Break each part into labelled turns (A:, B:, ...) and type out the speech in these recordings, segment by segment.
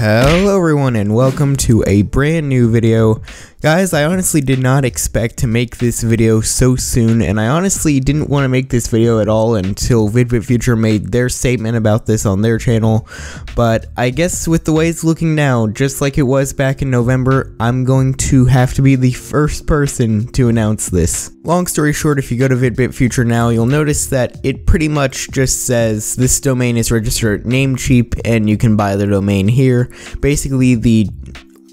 A: Hello everyone and welcome to a brand new video. Guys, I honestly did not expect to make this video so soon, and I honestly didn't want to make this video at all until VidbitFuture made their statement about this on their channel. But I guess with the way it's looking now, just like it was back in November, I'm going to have to be the first person to announce this. Long story short, if you go to VidbitFuture now, you'll notice that it pretty much just says this domain is registered at Namecheap and you can buy the domain here. Basically, the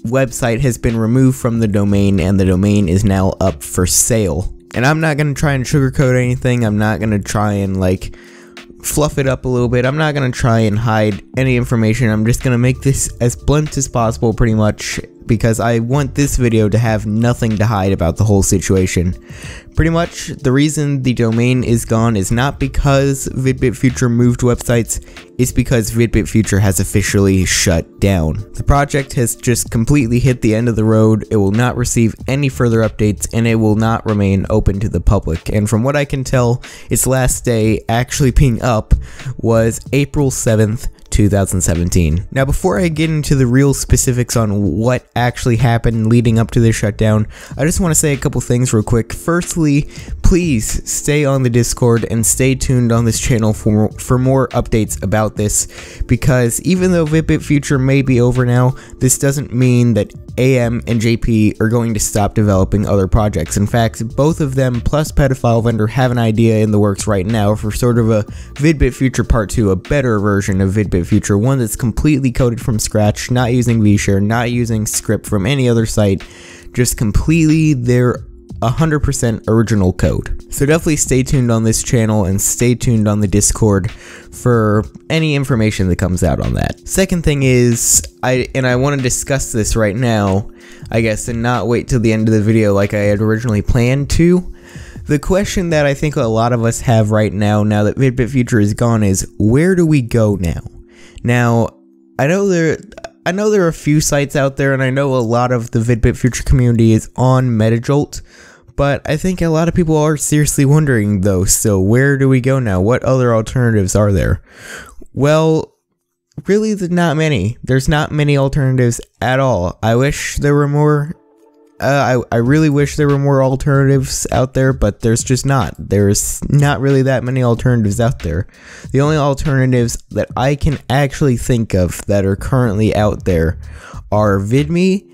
A: website has been removed from the domain and the domain is now up for sale. And I'm not going to try and sugarcoat anything. I'm not going to try and like fluff it up a little bit. I'm not going to try and hide any information. I'm just going to make this as blunt as possible pretty much because I want this video to have nothing to hide about the whole situation. Pretty much the reason the domain is gone is not because VidbitFuture moved websites, it's because VidbitFuture has officially shut down. The project has just completely hit the end of the road. It will not receive any further updates and it will not remain open to the public. And from what I can tell, its last day actually being up was April 7th, 2017. Now, before I get into the real specifics on what actually happened leading up to this shutdown, I just want to say a couple things real quick. Firstly, please stay on the Discord and stay tuned on this channel for more updates about this, because even though VidbitFuture may be over now, this doesn't mean that AM and JP are going to stop developing other projects. In fact, both of them plus Pedophile Vendor have an idea in the works right now for sort of a VidbitFuture Part 2, a better version of VidbitFuture, one that's completely coded from scratch, not using vShare, not using script from any other site, just completely their 100% original code. So definitely stay tuned on this channel and stay tuned on the Discord for any information that comes out on that. Second thing is, I want to discuss this right now, I guess, and not wait till the end of the video like I had originally planned to. The question that I think a lot of us have right now that VidbitFuture is gone, is where do we go now? Now, I know there are a few sites out there, and I know a lot of the VidbitFuture community is on Metajolt, but I think a lot of people are seriously wondering though, so where do we go now? What other alternatives are there? Well, really not many. There's not many alternatives at all. I wish there were more. I really wish there were more alternatives out there, but there's just not. There's not really that many alternatives out there. The only alternatives that I can actually think of that are currently out there are VidMe,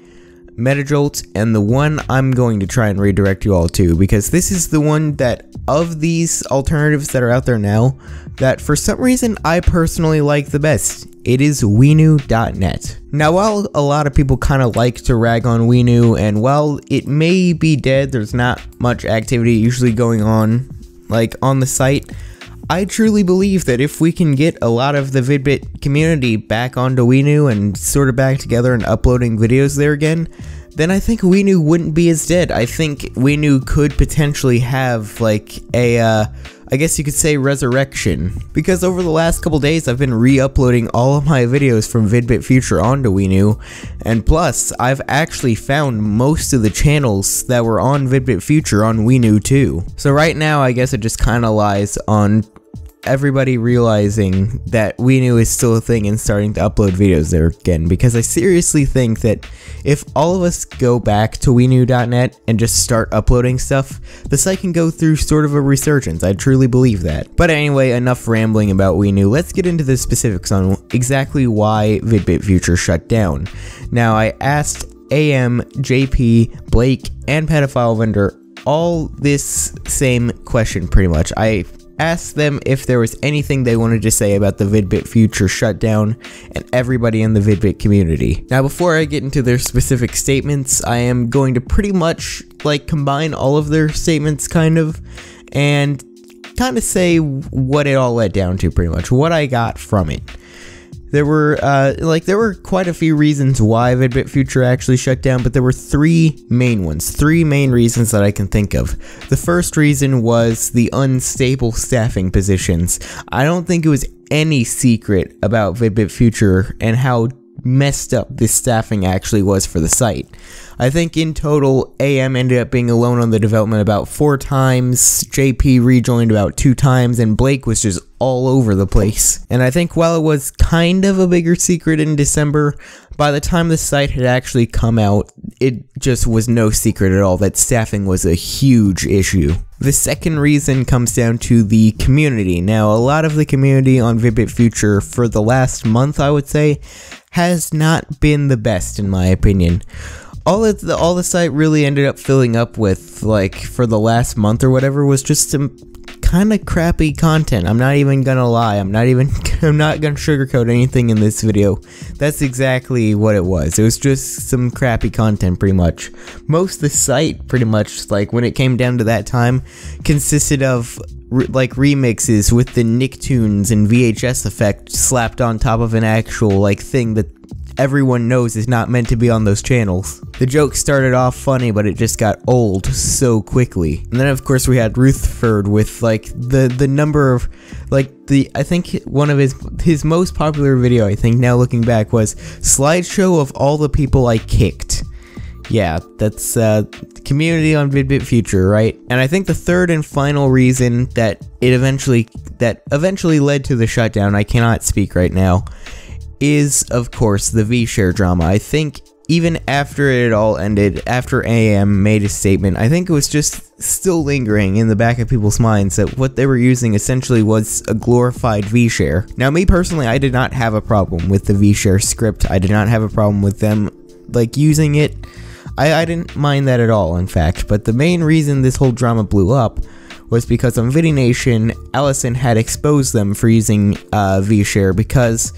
A: Metajolt, and the one I'm going to try and redirect you all to, because this is the one that, of these alternatives that are out there now, that for some reason I personally like the best. It is Wenu.net. Now, while a lot of people kind of like to rag on Wenu, and while it may be dead, there's not much activity usually going on like on the site, I truly believe that if we can get a lot of the Vidbit community back onto Wenu and sort of back together and uploading videos there again, then I think Wenu wouldn't be as dead. I think Wenu could potentially have like a, I guess you could say, resurrection. Because over the last couple days I've been re-uploading all of my videos from VidbitFuture onto Wenu, and plus I've actually found most of the channels that were on VidbitFuture on Wenu too. So right now I guess it just kind of lies on everybody realizing that Wenu is still a thing and starting to upload videos there again, because I seriously think that if all of us go back to Wenu.net and just start uploading stuff, the site can go through sort of a resurgence. I truly believe that. But anyway, enough rambling about Wenu. Let's get into the specifics on exactly why VidbitFuture shut down. Now, I asked AM, JP, Blake, and Pedophile Vendor all this same question pretty much. I asked them if there was anything they wanted to say about the VidbitFuture shutdown, and everybody in the Vidbit community. Now, before I get into their specific statements, I am going to pretty much like combine all of their statements and kind of say what it all led down to, pretty much what I got from it. There were quite a few reasons why VidbitFuture actually shut down, but there were three main reasons that I can think of. The first reason was the unstable staffing positions. I don't think it was any secret about VidbitFuture and how messed up this staffing actually was for the site. I think in total, AM ended up being alone on the development about 4 times, JP rejoined about 2 times, and Blake was just all over the place. And I think while it was kind of a bigger secret in December, by the time the site had actually come out, it just was no secret at all that staffing was a huge issue. The second reason comes down to the community. Now, a lot of the community on VidbitFuture for the last month, I would say, has not been the best in my opinion. All the site really ended up filling up with, like, for the last month or whatever, was just some kind of crappy content. I'm not even gonna lie. I'm not gonna sugarcoat anything in this video. That's exactly what it was. It was just some crappy content, pretty much. Most of the site, pretty much, like, when it came down to that time, consisted of like remixes with the Nicktoons and VHS effect slapped on top of an actual, like, thing that everyone knows is not meant to be on those channels. The joke started off funny, but it just got old so quickly. And then of course we had Rutherford with, like, the number of, like, I think one of his most popular video, I think now looking back, was slideshow of all the people I kicked. Yeah, that's community on VidbitFuture, right? And I think the third and final reason that eventually led to the shutdown, I cannot speak right now, is of course the VShare drama. I think even after it all ended, after AM made a statement, I think it was just still lingering in the back of people's minds that what they were using essentially was a glorified VShare. Now, me personally, I did not have a problem with the VShare script. I did not have a problem with them, like, using it. I didn't mind that at all, in fact. But the main reason this whole drama blew up was because on VidiNation, Allison had exposed them for using VShare, because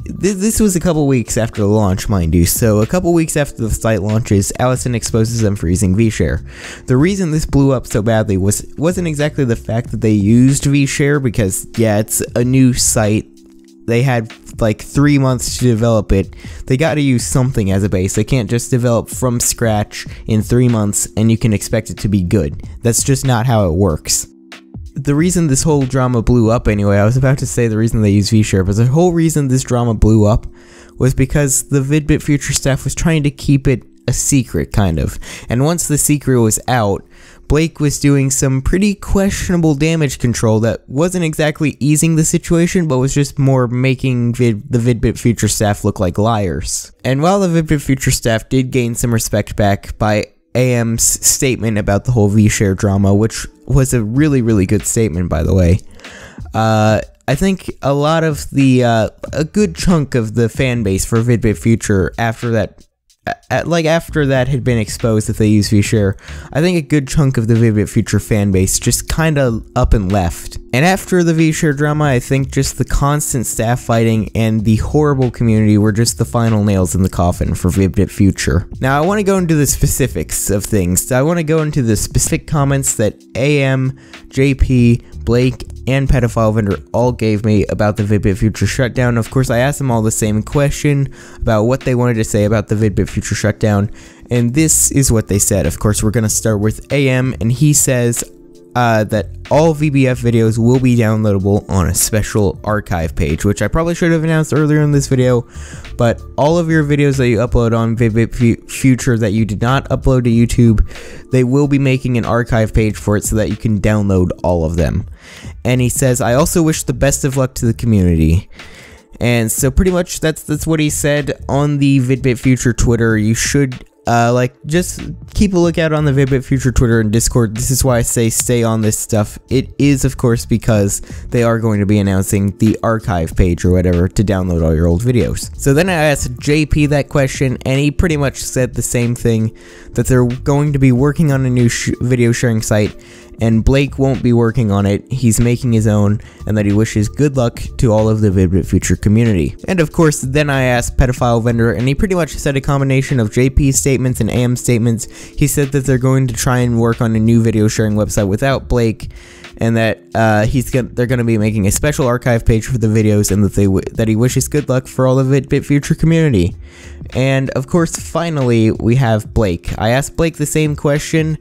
A: this was a couple weeks after the launch, mind you. So a couple weeks after the site launches, Allison exposes them for using VShare. The reason this blew up so badly wasn't exactly the fact that they used VShare, because yeah, it's a new site. They had like 3 months to develop it. They got to use something as a base. They can't just develop from scratch in 3 months and you can expect it to be good. That's just not how it works. The reason this whole drama blew up anyway, I was about to say the reason they use VShare, but the whole reason this drama blew up was because the VidbitFuture staff was trying to keep it a secret, kind of. And once the secret was out, Blake was doing some pretty questionable damage control that wasn't exactly easing the situation, but was just more making the VidbitFuture staff look like liars. And while the VidbitFuture staff did gain some respect back by AM's statement about the whole VShare drama, which was a really, really good statement, by the way, I think a lot of a good chunk of the fan base for VidbitFuture after that had been exposed that they use VShare, I think a good chunk of the VidbitFuture fan base just kinda up and left. And after the VShare drama, I think just the constant staff fighting and the horrible community were just the final nails in the coffin for VidbitFuture. Now, I want to go into the specifics of things. I want to go into the specific comments that AM, JP, Blake, and Pedophile Vendor all gave me about the VidbitFuture shutdown. Of course, I asked them all the same question about what they wanted to say about the VidbitFuture shutdown, and this is what they said. Of course, we're going to start with AM, and he says that all VBF videos will be downloadable on a special archive page, which I probably should have announced earlier in this video, but all of your videos that you upload on VidbitFuture that you did not upload to YouTube, they will be making an archive page for it so that you can download all of them. And he says, I also wish the best of luck to the community. And so pretty much that's what he said on the VidbitFuture Twitter. You should just keep a lookout on the VidbitFuture Twitter and Discord. This is why I say stay on this stuff. It is, of course, because they are going to be announcing the archive page or whatever to download all your old videos. So then I asked JP that question, and he pretty much said the same thing, that they're going to be working on a new video sharing site, and Blake won't be working on it, he's making his own, and that he wishes good luck to all of the VidbitFuture community. And of course, then I asked Pedophile Vendor, and he pretty much said a combination of JP's statements and AM statements. He said that they're going to try and work on a new video sharing website without Blake, and that they're going to be making a special archive page for the videos, and that he wishes good luck for all the VidbitFuture community. And of course, finally, we have Blake. I asked Blake the same question,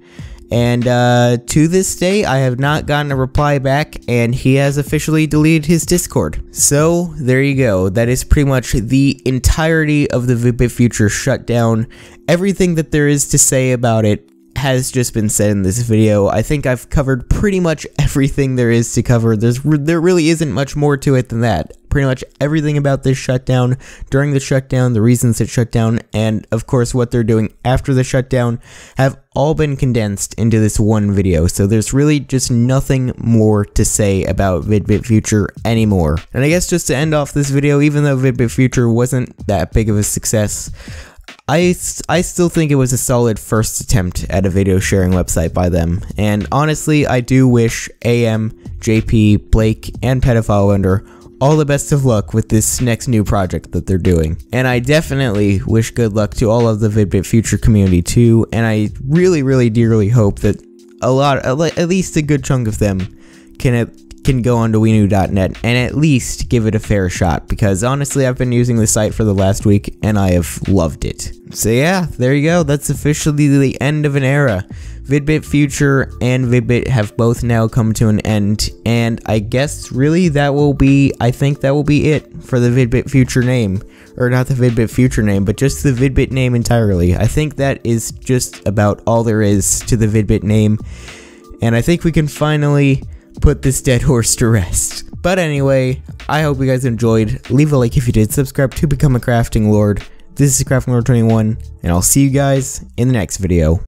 A: And to this day, I have not gotten a reply back, and he has officially deleted his Discord. So there you go. That is pretty much the entirety of the VidbitFuture shutdown. Everything that there is to say about it has just been said in this video. I think I've covered pretty much everything there is to cover. There really isn't much more to it than that. Pretty much everything about this shutdown, during the shutdown, the reasons it shut down, and of course what they're doing after the shutdown have all been condensed into this one video. So there's really just nothing more to say about VidbitFuture anymore. And I guess just to end off this video, even though VidbitFuture wasn't that big of a success, I still think it was a solid first attempt at a video sharing website by them, and honestly, I do wish AM, JP, Blake, and Pedophile Wonder all the best of luck with this next new project that they're doing. And I definitely wish good luck to all of the VidbitFuture community too, and I really dearly hope that at least a good chunk of them can go onto weenu.net and at least give it a fair shot, because honestly I've been using the site for the last week and I have loved it. So yeah, there you go, that's officially the end of an era. VidbitFuture and Vidbit have both now come to an end, and I guess really I think that will be it for the VidbitFuture name. Or not the VidbitFuture name, but just the Vidbit name entirely. I think that is just about all there is to the Vidbit name, and I think we can finally put this dead horse to rest. But anyway, I hope you guys enjoyed. Leave a like if you did, subscribe to become a crafting lord. This is Crafting Lord 21, and I'll see you guys in the next video.